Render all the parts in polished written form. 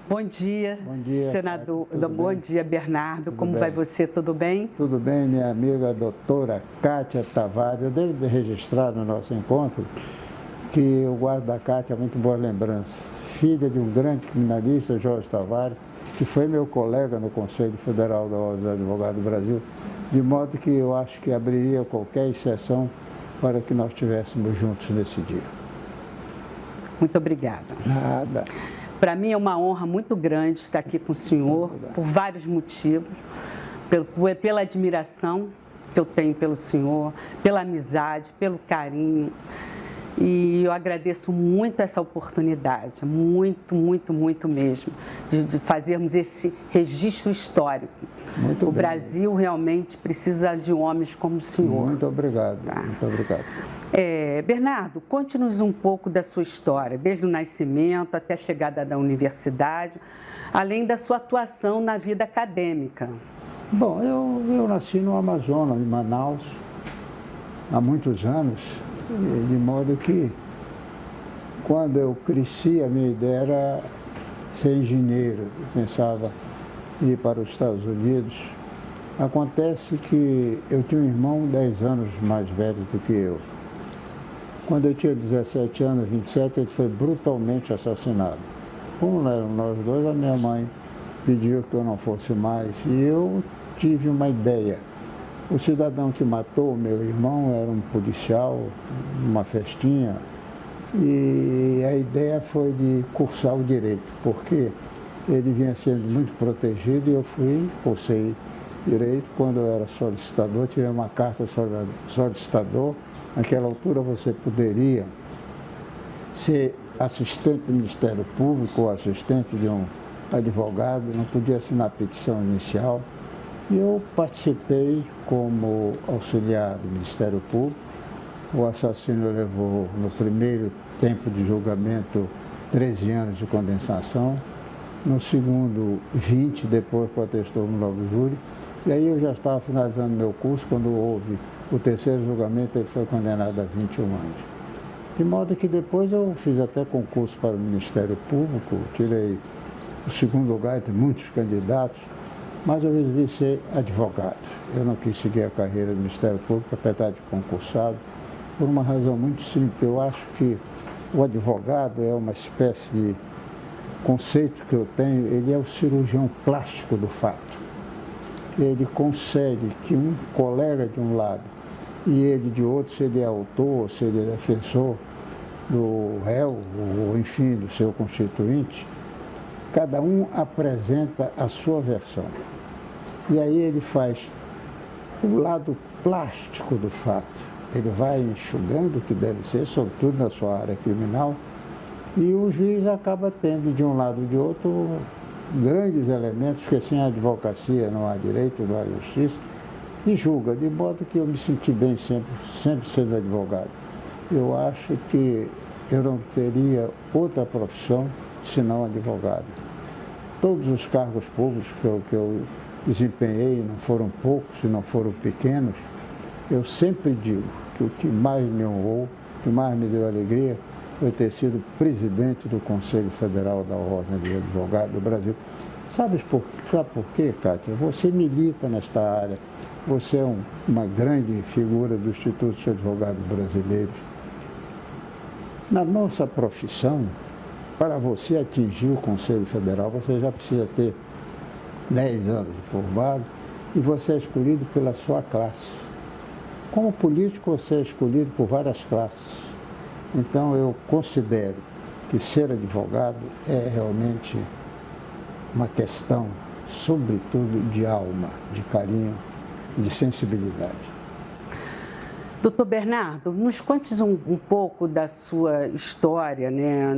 Bom dia, senador. Bom dia, Bernardo. Como vai você? Tudo bem? Tudo bem, minha amiga doutora Kátia Tavares. Eu devo registrar no nosso encontro que eu guardo da Kátia muito boa lembrança. Filha de um grande criminalista, Jorge Tavares, que foi meu colega no Conselho Federal da Ordem dos Advogados do Brasil, de modo que eu acho que abriria qualquer exceção para que nós estivéssemos juntos nesse dia. Muito obrigada. Nada. Para mim é uma honra muito grande estar aqui com o senhor, por vários motivos, pela admiração que eu tenho pelo senhor, pela amizade, pelo carinho. E eu agradeço muito essa oportunidade, muito mesmo, de fazermos esse registro histórico. Muito o bem. Brasil realmente precisa de homens como o senhor. Muito obrigado, tá? Muito obrigado. Bernardo, conte-nos um pouco da sua história, desde o nascimento até a chegada da universidade, além da sua atuação na vida acadêmica. Bom, eu nasci no Amazonas, em Manaus, há muitos anos, de modo que, quando eu cresci, a minha ideia era ser engenheiro. Eu pensava em ir para os Estados Unidos. Acontece que eu tinha um irmão 10 anos mais velho do que eu. Quando eu tinha 17 anos, 27, ele foi brutalmente assassinado. Como eram nós dois, a minha mãe pediu que eu não fosse mais. E eu tive uma ideia. O cidadão que matou o meu irmão era um policial, numa festinha, e a ideia foi de cursar o direito, porque ele vinha sendo muito protegido e eu cursei direito. Quando eu era solicitador, tive uma carta solicitador. Naquela altura você poderia ser assistente do Ministério Público ou assistente de um advogado, não podia assinar a petição inicial. E eu participei como auxiliar do Ministério Público. O assassino levou, no primeiro tempo de julgamento, 13 anos de condenação. No segundo, 20, depois protestou no novo júri. E aí eu já estava finalizando meu curso, quando houve o terceiro julgamento, ele foi condenado a 21 anos. De modo que depois eu fiz até concurso para o Ministério Público, tirei o segundo lugar entre muitos candidatos, mas eu resolvi ser advogado. Eu não quis seguir a carreira do Ministério Público, apesar de concursado, por uma razão muito simples. Eu acho que o advogado é uma espécie de conceito que eu tenho, ele é o cirurgião plástico do fato. Ele consegue que um colega de um lado e ele de outro, se ele é autor, se ele é defensor do réu, ou enfim, do seu constituinte, cada um apresenta a sua versão. E aí ele faz o lado plástico do fato. Ele vai enxugando o que deve ser, sobretudo na sua área criminal, e o juiz acaba tendo de um lado e de outro grandes elementos, porque sem a advocacia não há direito, não há justiça, e julga, de modo que eu me senti bem sempre sendo advogado. Eu acho que eu não teria outra profissão senão advogado. Todos os cargos públicos que eu desempenhei, não foram poucos, se não foram pequenos, eu sempre digo que o que mais me honrou, o que mais me deu alegria, foi ter sido presidente do Conselho Federal da Ordem dos Advogados do Brasil. Sabe por quê, Kátia? Você milita nesta área, você é uma grande figura do Instituto dos Advogados Brasileiros. Na nossa profissão, para você atingir o Conselho Federal, você já precisa ter 10 anos de formado e você é escolhido pela sua classe. Como político, você é escolhido por várias classes. Então, eu considero que ser advogado é realmente uma questão, sobretudo, de alma, de carinho, de sensibilidade. Doutor Bernardo, nos conte um pouco da sua história, né,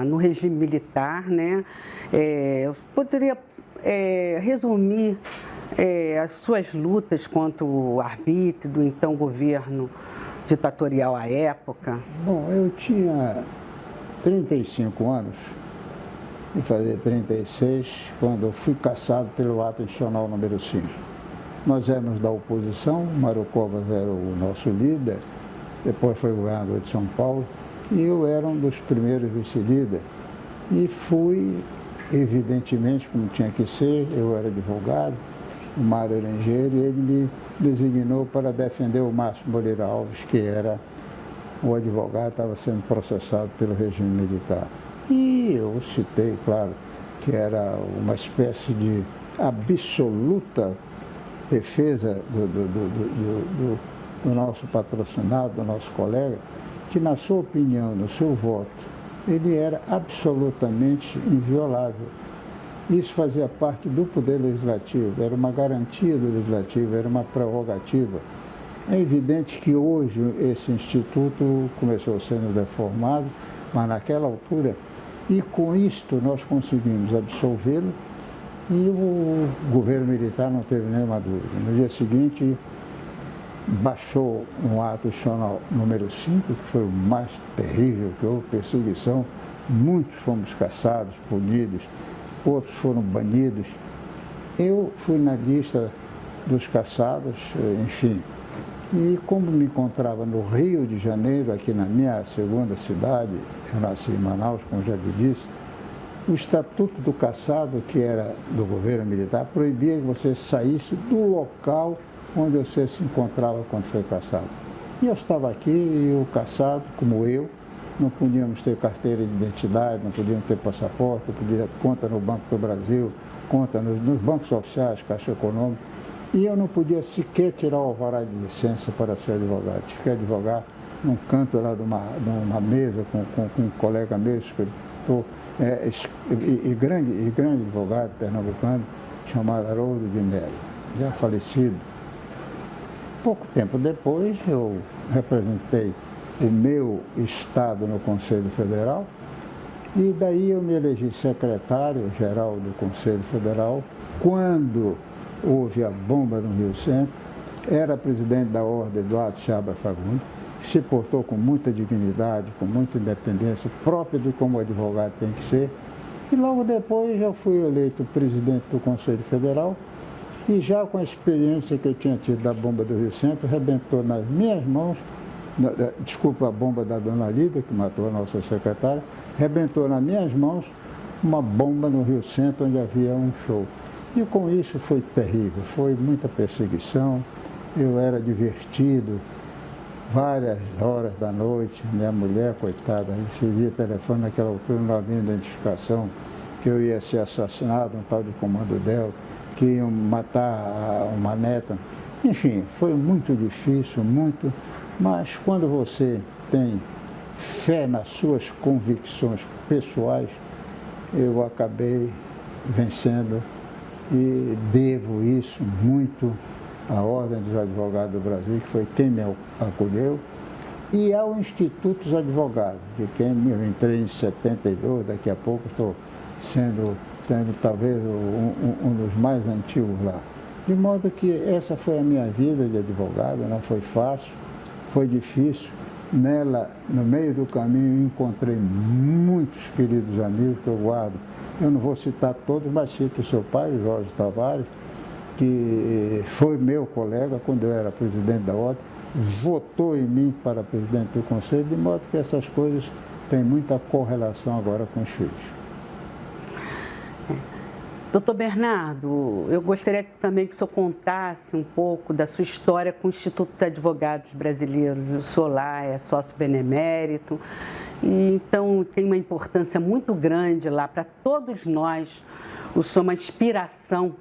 no regime militar, né? Eu poderia resumir as suas lutas contra o arbítrio do então governo ditatorial à época? Bom, eu tinha 35 anos, e fazer 36, quando eu fui cassado pelo ato institucional número 5. Nós éramos da oposição, Mário Covas era o nosso líder, depois foi governador de São Paulo, e eu era um dos primeiros vice-líderes. E fui evidentemente, como tinha que ser, eu era advogado, o Mário era engenheiro, e ele me designou para defender o Márcio Moreira Alves, que era o advogado, estava sendo processado pelo regime militar. E eu citei, claro, que era uma espécie de absoluta defesa do nosso patrocinado, do nosso colega, que na sua opinião, no seu voto, ele era absolutamente inviolável. Isso fazia parte do Poder Legislativo, era uma garantia do Legislativo, era uma prerrogativa. É evidente que hoje esse instituto começou sendo reformado, mas naquela altura, e com isto nós conseguimos absolvê-lo, e o governo militar não teve nenhuma dúvida. No dia seguinte, baixou um ato institucional número 5, que foi o mais terrível, que houve perseguição. Muitos fomos caçados, punidos, outros foram banidos. Eu fui na lista dos caçados, enfim. E como me encontrava no Rio de Janeiro, aqui na minha segunda cidade, eu nasci em Manaus, como já lhe disse, o Estatuto do Caçado, que era do governo militar, proibia que você saísse do local onde você se encontrava quando foi caçado. E eu estava aqui e o caçado, como eu, não podíamos ter carteira de identidade, não podíamos ter passaporte, não podíamos ter conta no Banco do Brasil, conta nos bancos oficiais, Caixa Econômica, e eu não podia sequer tirar o alvará de licença para ser advogado. Tive que advogar num canto lá de uma mesa com um colega meu, escritor, grande advogado pernambucano, chamado Haroldo de Mello, já falecido. Pouco tempo depois, eu representei o meu estado no Conselho Federal e daí eu me elegi secretário-geral do Conselho Federal quando houve a bomba no Rio Centro. Era presidente da Ordem Eduardo Seabra Fagundes, que se portou com muita dignidade, com muita independência, própria de como o advogado tem que ser. E logo depois eu fui eleito presidente do Conselho Federal e já com a experiência que eu tinha tido da bomba do Rio Centro, arrebentou nas minhas mãos, desculpa, a bomba da dona Lídia, que matou a nossa secretária, arrebentou nas minhas mãos uma bomba no Rio Centro, onde havia um show. E com isso foi terrível, foi muita perseguição, eu era divertido, várias horas da noite, minha mulher, coitada, recebia telefone naquela altura, não havia identificação, que eu ia ser assassinado, um tal de Comando Delta, que iam matar uma neta. Enfim, foi muito difícil, muito, mas quando você tem fé nas suas convicções pessoais, eu acabei vencendo e devo isso muito à Ordem dos Advogados do Brasil, que foi quem me acolheu, e ao Instituto dos Advogados, de quem eu entrei em 72, daqui a pouco estou sendo talvez um dos mais antigos lá. De modo que essa foi a minha vida de advogado, não foi fácil, foi difícil. Nela, no meio do caminho, encontrei muitos queridos amigos que eu guardo. Eu não vou citar todos, mas cito o seu pai, Jorge Tavares, que foi meu colega quando eu era presidente da Ordem, votou em mim para presidente do Conselho, de modo que essas coisas têm muita correlação agora com os filhos. Doutor Bernardo, eu gostaria também que o senhor contasse um pouco da sua história com o Instituto dos Advogados Brasileiros. O senhor lá é sócio benemérito, e então tem uma importância muito grande lá para todos nós. O senhor é uma inspiração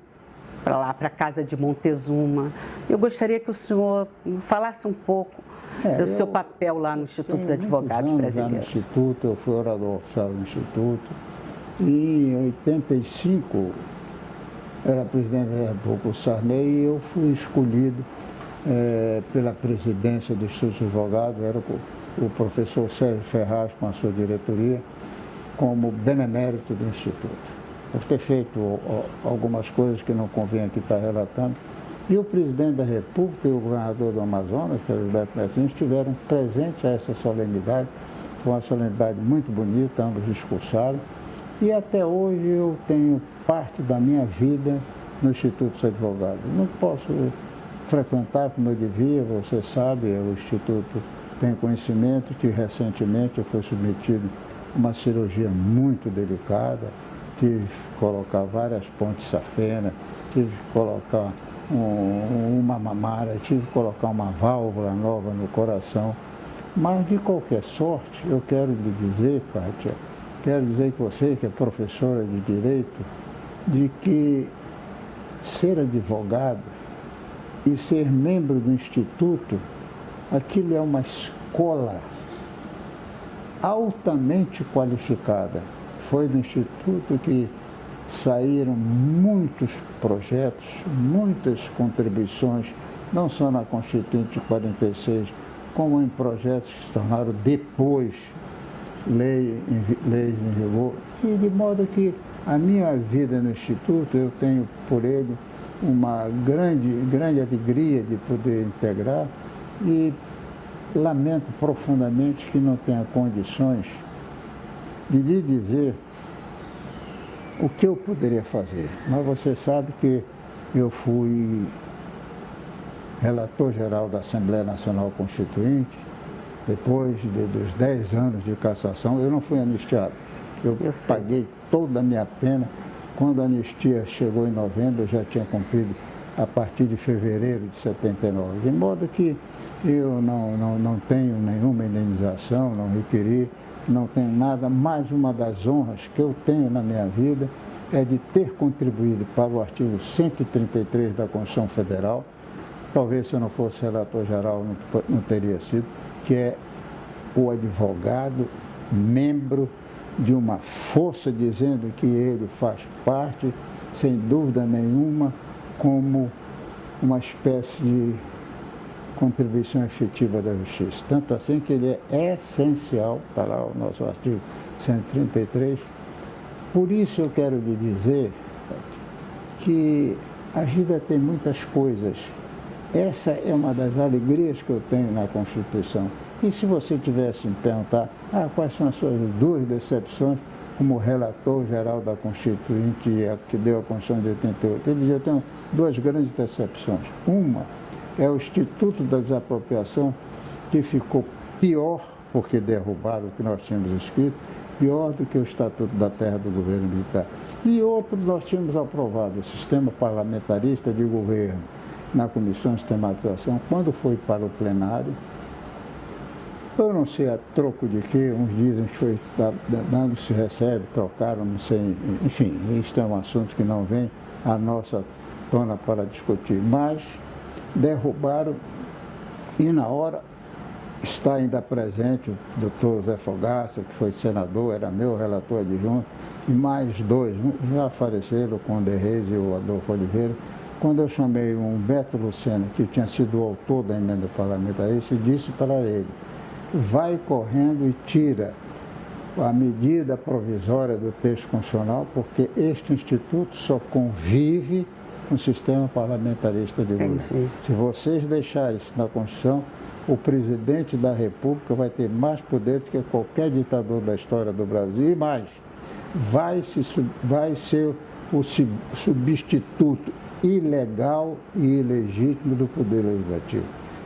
para lá, para a Casa de Montezuma. Eu gostaria que o senhor falasse um pouco do seu papel lá no Instituto dos Advogados Brasileiros. No Instituto, eu fui orador oficial do Instituto. E em 85, era presidente da República o Sarney, e eu fui escolhido pela presidência do Instituto dos Advogados, era o professor Sérgio Ferraz com a sua diretoria, como benemérito do Instituto. Por ter feito algumas coisas que não convém aqui estar relatando. E o presidente da República e o governador do Amazonas, que era o Gilberto Messinho, estiveram presentes a essa solenidade. Foi uma solenidade muito bonita, ambos discursaram. E até hoje eu tenho parte da minha vida no Instituto dos Advogados. Não posso frequentar como eu devia, você sabe, o Instituto tem conhecimento que recentemente eu fui submetido a uma cirurgia muito delicada, tive que colocar várias pontes safena, tive que colocar uma mamária, tive que colocar uma válvula nova no coração. Mas, de qualquer sorte, eu quero lhe dizer, Kátia, quero dizer que você, que é professora de Direito, de que ser advogado e ser membro do Instituto, aquilo é uma escola altamente qualificada. Foi do Instituto que saíram muitos projetos, muitas contribuições, não só na Constituinte de 46, como em projetos que se tornaram depois leis em vigor. E de modo que a minha vida no Instituto, eu tenho por ele uma grande alegria de poder integrar e lamento profundamente que não tenha condições de lhe dizer o que eu poderia fazer. Mas você sabe que eu fui relator geral da Assembleia Nacional Constituinte, depois dos 10 anos de cassação, eu não fui anistiado. Eu paguei toda a minha pena. Quando a anistia chegou em novembro, eu já tinha cumprido a partir de fevereiro de 79. De modo que eu não tenho nenhuma indenização, não requeri, não tenho nada. Mais uma das honras que eu tenho na minha vida é de ter contribuído para o artigo 133 da Constituição Federal. Talvez se eu não fosse relator-geral não teria sido, que é o advogado membro de uma força, dizendo que ele faz parte, sem dúvida nenhuma, como uma espécie de contribuição efetiva da justiça. Tanto assim que ele é essencial, está lá o nosso artigo 133. Por isso eu quero lhe dizer que a vida tem muitas coisas. Essa é uma das alegrias que eu tenho na Constituição. E se você tivesse me perguntar, quais são as suas duas decepções como relator geral da Constituinte, que deu a Constituição de 88, eu dizia, eu tenho duas grandes decepções. Uma é o Instituto da Desapropriação, que ficou pior, porque derrubaram o que nós tínhamos escrito, pior do que o Estatuto da Terra do Governo Militar. E outro, nós tínhamos aprovado o sistema parlamentarista de governo na Comissão de Sistematização. Quando foi para o plenário, eu não sei a troco de quê, uns dizem que foi dando se recebe, trocaram, não sei, enfim, isso é um assunto que não vem à nossa tona para discutir, mas derrubaram e na hora está ainda presente o doutor Zé Fogaça, que foi senador, era meu relator adjunto, e mais dois, já faleceram, o Conde Reis e o Adolfo Oliveira. Quando eu chamei o Humberto Lucena, que tinha sido o autor da emenda parlamentarista, disse para ele, vai correndo e tira a medida provisória do texto constitucional, porque este instituto só convive com o sistema parlamentarista de governo. Se vocês deixarem isso na Constituição, o presidente da República vai ter mais poder do que qualquer ditador da história do Brasil e mais. Vai ser o substituto ilegal e ilegítimo do Poder Legislativo.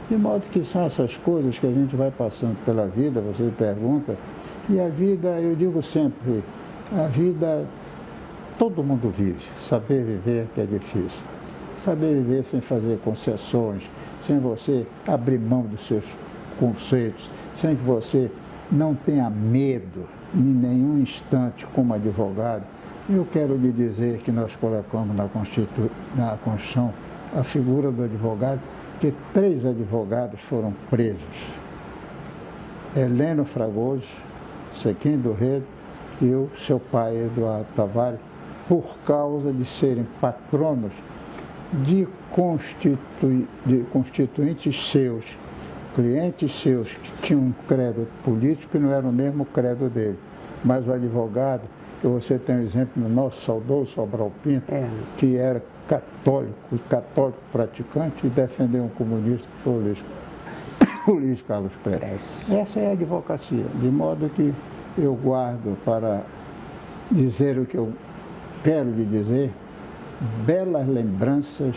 De modo que são essas coisas que a gente vai passando pela vida, você pergunta, e a vida, eu digo sempre, a vida todo mundo vive, saber viver que é difícil. Saber viver sem fazer concessões, sem você abrir mão dos seus conceitos, sem que você não tenha medo em nenhum instante como advogado. Eu quero lhe dizer que nós colocamos na Constituição a figura do advogado, que 3 advogados foram presos. Heleno Fragoso, Sequim do Rego e o seu pai, Eduardo Tavares, por causa de serem patronos de constituintes seus, clientes seus que tinham um credo político e não era o mesmo credo dele. Mas o advogado, que você tem um exemplo no nosso saudoso Sobral Pinto, que era católico praticante e defendeu um comunista que foi o Luiz Carlos Prestes. Essa é a advocacia, de modo que eu guardo para dizer o que eu quero lhe dizer, belas lembranças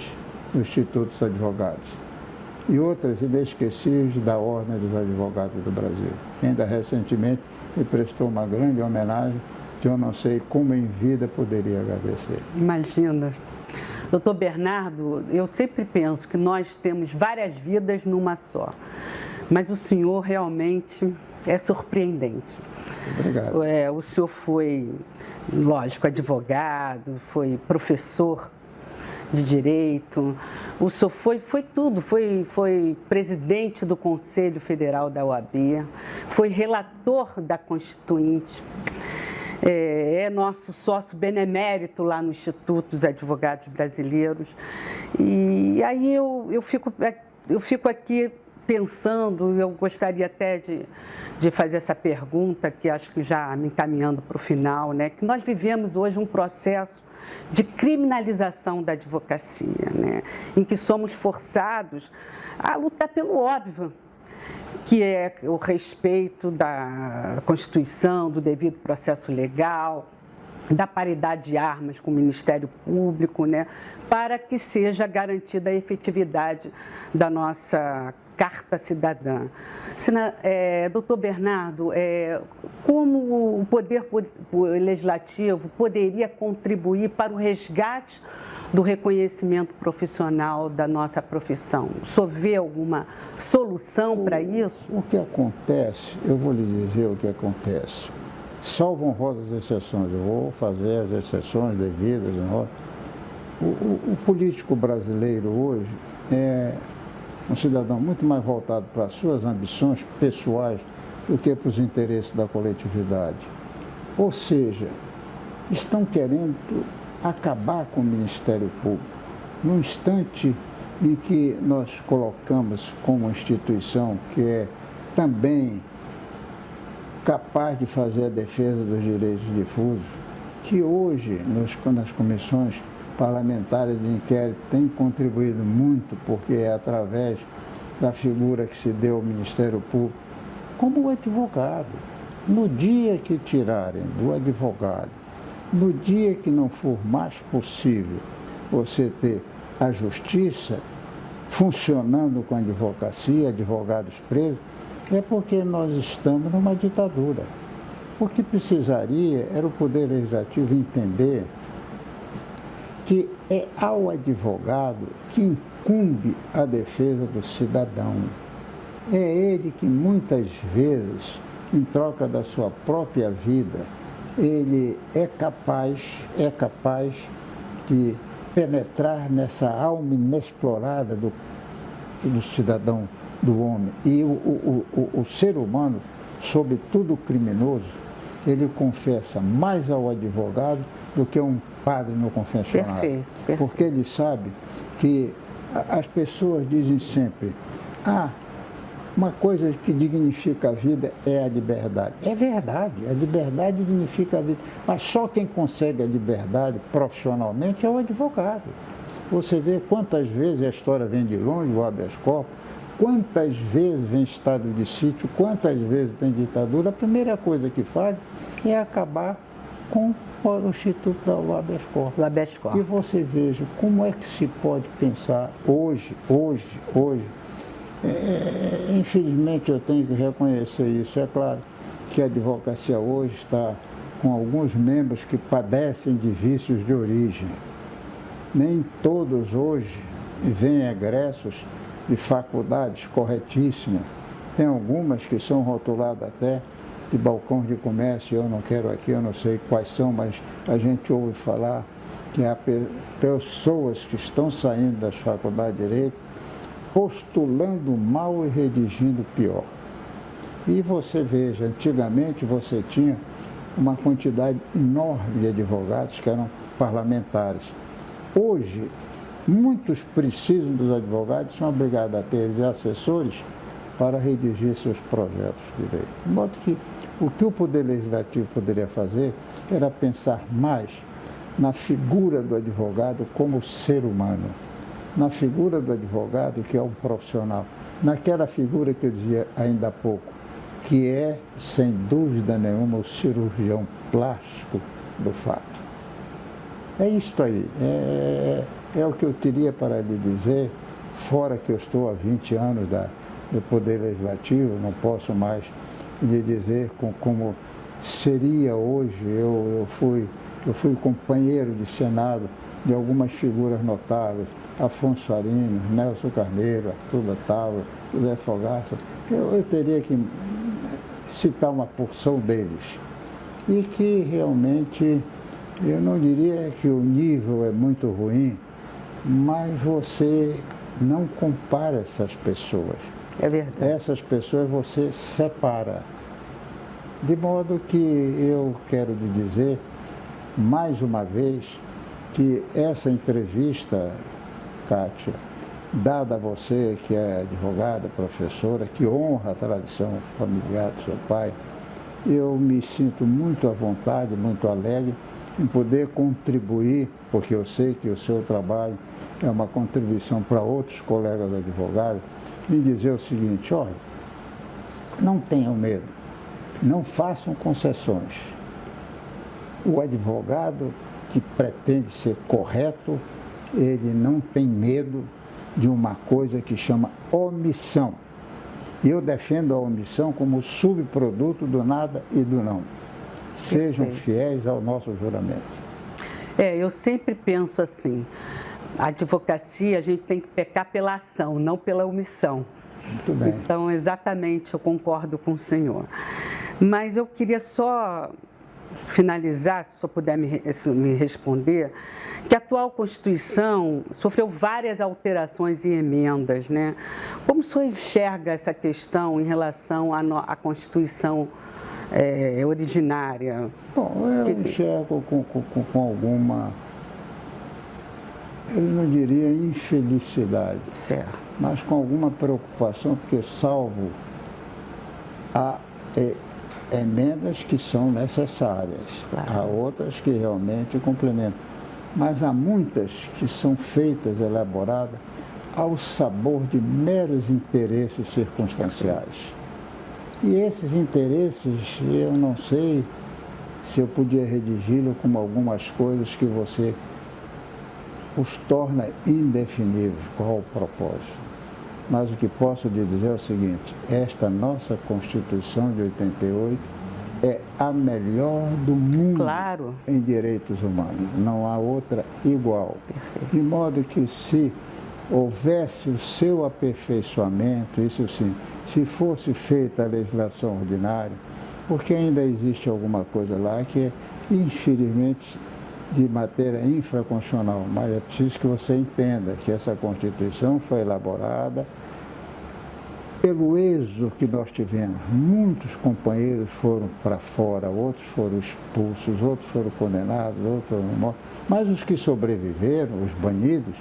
do Instituto dos Advogados e outras inesquecíveis da Ordem dos Advogados do Brasil, que ainda recentemente me prestou uma grande homenagem que eu não sei como em vida poderia agradecer. Imagina. Doutor Bernardo, eu sempre penso que nós temos várias vidas numa só, mas o senhor realmente é surpreendente. Obrigado. O senhor foi, lógico, advogado, foi professor de direito, o senhor foi tudo, foi presidente do Conselho Federal da OAB, foi relator da Constituinte, é nosso sócio benemérito lá no Instituto dos Advogados Brasileiros. E aí eu fico aqui pensando, eu gostaria até de fazer essa pergunta, que acho que já me encaminhando para o final, né? Que nós vivemos hoje um processo de criminalização da advocacia, né? Em que somos forçados a lutar pelo óbvio, que é o respeito da Constituição, do devido processo legal, da paridade de armas com o Ministério Público, né, para que seja garantida a efetividade da nossa Carta Cidadã. Doutor Bernardo, como o Poder Legislativo poderia contribuir para o resgate do reconhecimento profissional da nossa profissão? O senhor vê alguma solução para isso? O que acontece, eu vou lhe dizer o que acontece. Salvo honrosas exceções, eu vou fazer as exceções devidas. O político brasileiro hoje é um cidadão muito mais voltado para as suas ambições pessoais do que para os interesses da coletividade. Ou seja, estão querendo acabar com o Ministério Público. No instante em que nós colocamos como instituição que é também capaz de fazer a defesa dos direitos difusos, que hoje nas comissões parlamentares de inquérito tem contribuído muito, porque é através da figura que se deu ao Ministério Público, como o advogado. No dia que tirarem do advogado, no dia que não for mais possível você ter a justiça funcionando com a advocacia, advogados presos, é porque nós estamos numa ditadura. O que precisaria era o Poder Legislativo entender que é ao advogado que incumbe a defesa do cidadão. É ele que muitas vezes, em troca da sua própria vida, ele é capaz de penetrar nessa alma inexplorada do cidadão, do homem. E o ser humano, sobretudo o criminoso, ele confessa mais ao advogado do que um padre no confessionário. Perfeito. Porque ele sabe que as pessoas dizem sempre, uma coisa que dignifica a vida é a liberdade. É verdade, a liberdade dignifica a vida. Mas só quem consegue a liberdade profissionalmente é o advogado. Você vê quantas vezes a história vem de longe, o habeas corpus, quantas vezes vem estado de sítio, quantas vezes tem ditadura. A primeira coisa que faz é acabar com o Instituto do habeas corpus. O habeas corpus. E você veja como é que se pode pensar hoje. Infelizmente eu tenho que reconhecer isso. É claro que a advocacia hoje está com alguns membros que padecem de vícios de origem. Nem todos hoje vêm egressos de faculdades corretíssimas. Tem algumas que são rotuladas até de balcões de comércio, eu não quero aqui, eu não sei quais são, mas a gente ouve falar que há pessoas que estão saindo das faculdades de Direito postulando mal e redigindo pior. E você veja, antigamente você tinha uma quantidade enorme de advogados que eram parlamentares. Hoje, muitos precisam dos advogados, são obrigados a ter assessores para redigir seus projetos de lei. De modo que o que o Poder Legislativo poderia fazer era pensar mais na figura do advogado como ser humano, na figura do advogado que é um profissional, naquela figura que eu dizia ainda há pouco, que é, sem dúvida nenhuma, o cirurgião plástico do fato. É isto aí, é o que eu teria para lhe dizer, fora que eu estou há 20 anos do Poder Legislativo, não posso mais lhe dizer como seria hoje. Eu fui companheiro de Senado de algumas figuras notáveis, Afonso Arinos, Nelson Carneiro, Arthur da Távora, José Fogaça. Eu teria que citar uma porção deles. E que realmente, eu não diria que o nível é muito ruim, mas você não compara essas pessoas. É verdade. Essas pessoas você separa. De modo que eu quero lhe dizer, mais uma vez, que essa entrevista, Kátia, dada a você, que é advogada, professora, que honra a tradição familiar do seu pai, eu me sinto muito à vontade, muito alegre em poder contribuir, porque eu sei que o seu trabalho é uma contribuição para outros colegas advogados, em dizer o seguinte: olha, não tenham medo, não façam concessões. O advogado que pretende ser correto, ele não tem medo de uma coisa que chama omissão. E eu defendo a omissão como subproduto do nada e do não. Sejam fiéis ao nosso juramento. Eu sempre penso assim, a advocacia, a gente tem que pecar pela ação, não pela omissão. Muito bem. Então, exatamente, eu concordo com o senhor. Mas eu queria só finalizar, se o senhor puder me responder, que a atual Constituição sofreu várias alterações e emendas, né? Como o senhor enxerga essa questão em relação à Constituição originária? Bom, eu enxergo com alguma, eu não diria infelicidade, certo, mas com alguma preocupação, porque salvo há emendas que são necessárias, claro, há outras que realmente complementam, mas há muitas que são feitas, elaboradas, ao sabor de meros interesses circunstanciais. E esses interesses, eu não sei se eu podia redigi-lo como algumas coisas que você os torna indefiníveis. Qual o propósito? Mas o que posso lhe dizer é o seguinte: esta nossa Constituição de 88 é a melhor do mundo, claro, em direitos humanos. Não há outra igual. Perfeito. De modo que, se houvesse o seu aperfeiçoamento, isso sim, se fosse feita a legislação ordinária, porque ainda existe alguma coisa lá que é, infelizmente, de matéria infraconstitucional, mas é preciso que você entenda que essa Constituição foi elaborada pelo êxodo que nós tivemos. Muitos companheiros foram para fora, outros foram expulsos, outros foram condenados, outros foram mortos, mas os que sobreviveram, os banidos,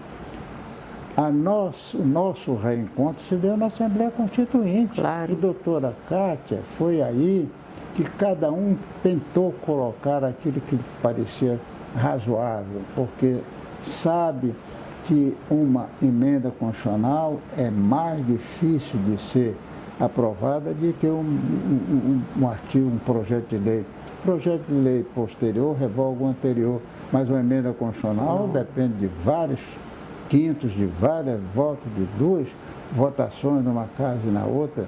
o nosso reencontro se deu na Assembleia Constituinte. Claro. E doutora Kátia, foi aí que cada um tentou colocar aquilo que parecia razoável, porque sabe que uma emenda constitucional é mais difícil de ser aprovada do que um artigo, um projeto de lei. Projeto de lei posterior revoga o anterior, mas uma emenda constitucional depende de vários quintos, de vários votos, de duas votações numa casa e na outra.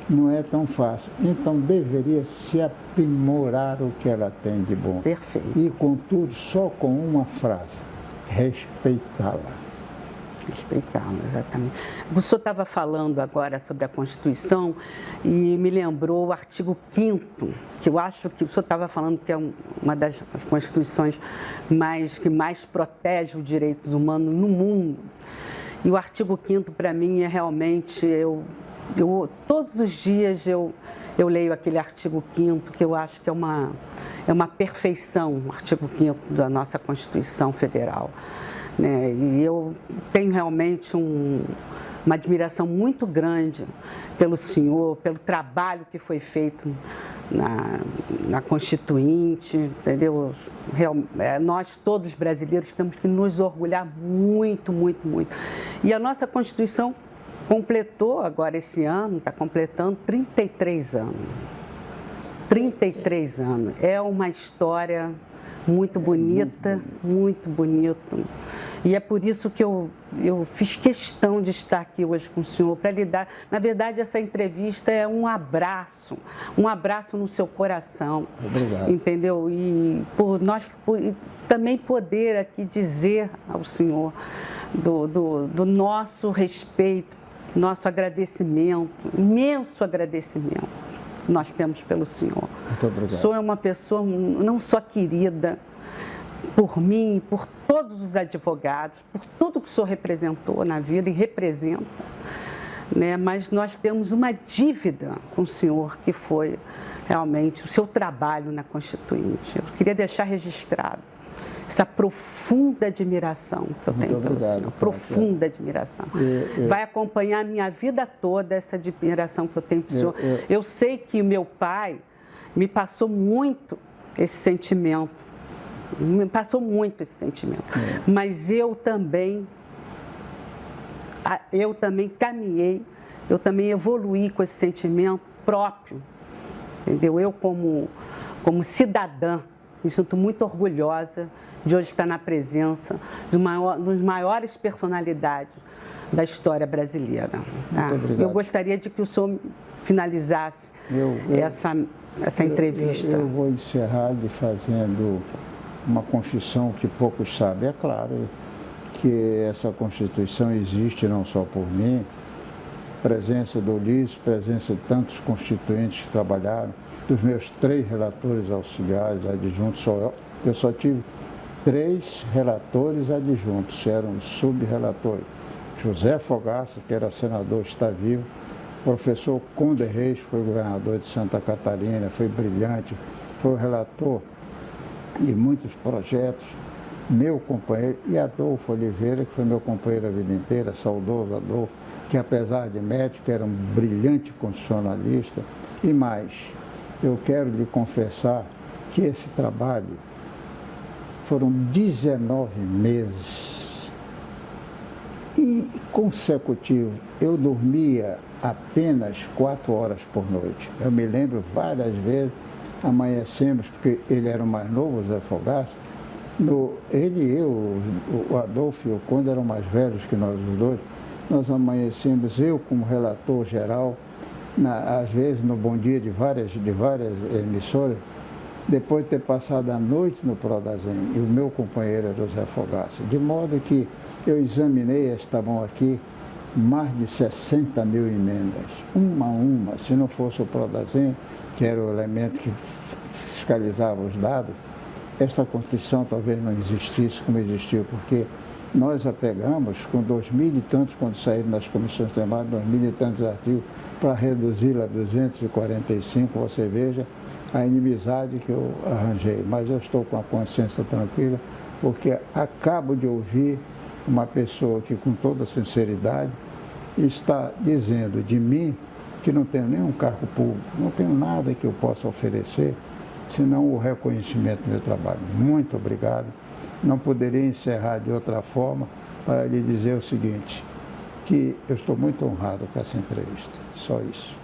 Não é tão fácil. Então, deveria se aprimorar o que ela tem de bom. Perfeito. E, contudo, só com uma frase: respeitá-la. Respeitá-la, exatamente. O senhor estava falando agora sobre a Constituição e me lembrou o artigo 5º, que eu acho que o senhor estava falando que é uma das constituições que mais protege os direitos humanos no mundo. E o artigo 5º, para mim, é realmente... todos os dias eu leio aquele artigo 5º, que eu acho que é uma perfeição, o artigo 5º da nossa Constituição Federal, né? E eu tenho realmente uma admiração muito grande pelo senhor, pelo trabalho que foi feito na Constituinte, entendeu? Nós, todos brasileiros, temos que nos orgulhar muito, muito, muito. E a nossa Constituição completou agora esse ano, está completando 33 anos. 33 anos. É uma história muito bonita, muito bonita. E é por isso que eu fiz questão de estar aqui hoje com o senhor, para lhe dar. Na verdade, essa entrevista é um abraço no seu coração. Obrigado. Entendeu? E e também poder aqui dizer ao senhor do nosso respeito, nosso agradecimento, imenso agradecimento que nós temos pelo senhor. Muito obrigado. O senhor é uma pessoa não só querida por mim, por todos os advogados, por tudo que o senhor representou na vida e representa, né? Mas nós temos uma dívida com o senhor, que foi realmente o seu trabalho na Constituinte. Eu queria deixar registrado essa profunda admiração que eu tenho pelo senhor, profunda admiração. Vai acompanhar a minha vida toda essa admiração que eu tenho pelo senhor. Eu sei que o meu pai me passou muito esse sentimento, mas eu também caminhei, eu também evoluí com esse sentimento próprio, entendeu? Eu como cidadã, me sinto muito orgulhosa de hoje estar na presença dos maiores personalidades da história brasileira. Tá? Eu gostaria de que o senhor finalizasse essa entrevista. Eu vou encerrar fazendo uma confissão que poucos sabem. É claro que essa Constituição existe não só por mim, presença do Ulisses, presença de tantos constituintes que trabalharam, dos meus 3 relatores auxiliares, adjuntos, eu só tive 3 relatores adjuntos, eram sub-relatores. José Fogaça, que era senador, está vivo. O professor Conde Reis, foi governador de Santa Catarina, foi brilhante, foi o relator de muitos projetos. Meu companheiro, e Adolfo Oliveira, que foi meu companheiro a vida inteira, saudoso Adolfo, que apesar de médico, era um brilhante constitucionalista. E mais, eu quero lhe confessar que esse trabalho foram 19 meses e consecutivos. Eu dormia apenas 4 horas por noite. Eu me lembro várias vezes, amanhecemos, porque ele era o mais novo, o Zé Fogaça. Ele e eu, o Adolfo e o Conde eram mais velhos que nós os dois. Nós amanhecemos, eu como relator geral, às vezes no Bom Dia de várias emissoras, depois de ter passado a noite no Prodazem, e o meu companheiro era o Zé Fogaça. De modo que eu examinei esta mão aqui, mais de 60 mil emendas, uma a uma. Se não fosse o Prodazem, que era o elemento que fiscalizava os dados, esta Constituição talvez não existisse como existiu, porque nós a pegamos com 2.000 e tantos, quando saíram das comissões temáticas, 2.000 e tantos artigos, para reduzi-la a 245, você veja a inimizade que eu arranjei. Mas eu estou com a consciência tranquila, porque acabo de ouvir uma pessoa que, com toda sinceridade, está dizendo de mim que não tenho nenhum cargo público, não tenho nada que eu possa oferecer, senão o reconhecimento do meu trabalho. Muito obrigado. Não poderia encerrar de outra forma para lhe dizer o seguinte, que eu estou muito honrado com essa entrevista. Só isso.